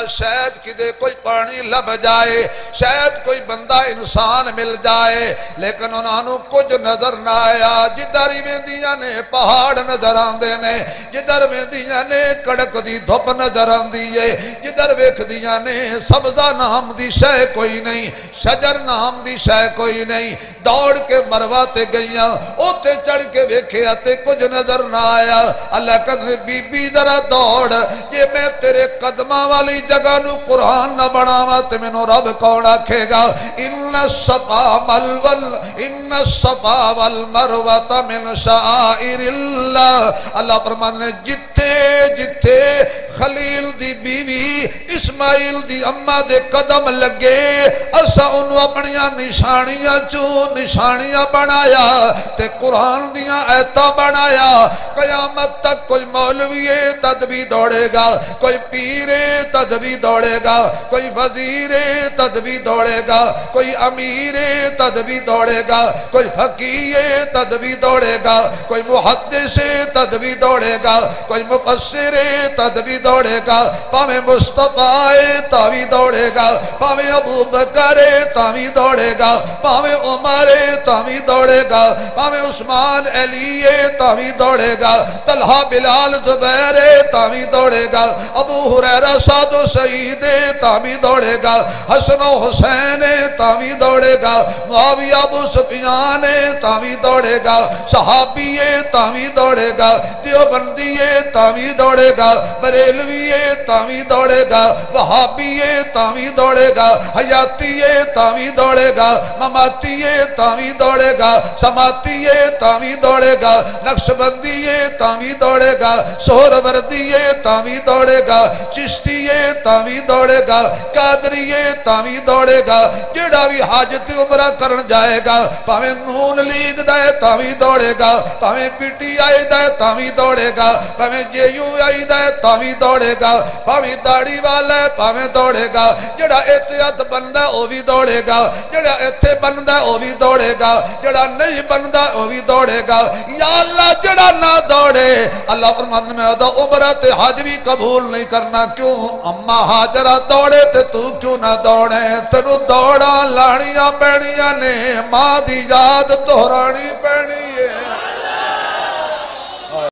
شاید کدے کوئی پانی لب جائے، شاید کوئی بندہ انسان مل جائے، لیکن انہوں نے کچھ نظر نہ آیا۔ جدھر ویندیاں نے پہاڑ نظر آندے نے، جدھر ویندیاں نے کڑک دی دھوپ نظر آندی ہے، جدھر ویکھدیاں نے سبزہ نام دی شے کوئی نہیں، شجر نام دی شے کوئی نہیں۔ دوڑ کے مروہ تے گئیاں، اوتے چڑھ کے ویکھیا تے کچھ نظر نہ آیا۔ اللہ کہتے بی بی ذرا دوڑ، یہ میں تیرے قدمہ والی جگہ نو قرآن نہ بناوا تے مینوں رب کون آکھے گا؟ ان الصفا والمروہ من شعائر اللہ۔ اللہ فرماتے ہیں جتھے جتھے خلیل دی بیوی اسماعیل دی اماں دے قدم لگے، اسا انہوں اپنیاں نشانیاں چوں نشانیاں بنایا تے قرآن دیاں آیتاں بنایا۔ قیامت تک کوئی مولوی تدبی دوڑے گا، کوئی پیر تدبی دوڑے گا، کوئی وزیر تدبی دوڑے گا، کوئی امیر تدبی دوڑے گا، کوئی فقیہ تدبی دوڑے گا، کوئی محدث تدبی دوڑے گا، کوئی مفسر تدبی دوڑے گا، پاویں مصطفیٰ تاوی دوڑے گا، پاویں ابو بکر تاوی دوڑے گا، پاویں عمر تاوی دوڑے گا، پاویں عثمان علی تاوی دوڑے گا، طلحہ بلال زبیر تاوی دوڑے گا، ابو ہریرہ سعد و سعید تاوی دوڑے گا، حسن و حسین تاوی دوڑے گا، معاویہ ابو سفیان تاوی دوڑے گا، صحابی تاوی دوڑے گا، دیوبندی تاوی دوڑے گا، بریلوی تاوی دوڑے گا، وہابی تاوی دوڑے گا، حیاتی تاوی دوڑے گا، مماتی تاوی دوڑے گا، سماتی تاوی دوڑے گا، نقشبندی تاوی دوڑے گا، سہروردی تاوی دوڑے گا، چشتی تاوی دوڑے گا، قادری تاوی دوڑے گا۔ جڑا بھی حاجت عمرہ کرن جائے گا، پاویں نون لیگ دائے تاوی دوڑے گا، پاویں پی ٹی آئی دائے تاوی دوڑے گا، پاویں جے یو آئی دائے تاوی دوڑے گا، پاویں داڑی والا ہے پاویں دوڑے گا، جڑا احتیاط بندہ او بھی دوڑے گا، جڑا ایتھے بندہ او بھی دوڑے گا، جڑا نہیں بندہ او بھی دوڑے گا۔ یا اللہ جڑا نہ دوڑے، اللہ فرماتے میں دا عمرہ تے حج بھی قبول نہیں کرنا۔ کیوں؟ اما ہاجرہ دوڑے تے تو کیوں نہ دوڑے؟ تینوں دوڑا لانیاں پینیاں نے، ماں دی یاد دہرانی پینی ہے۔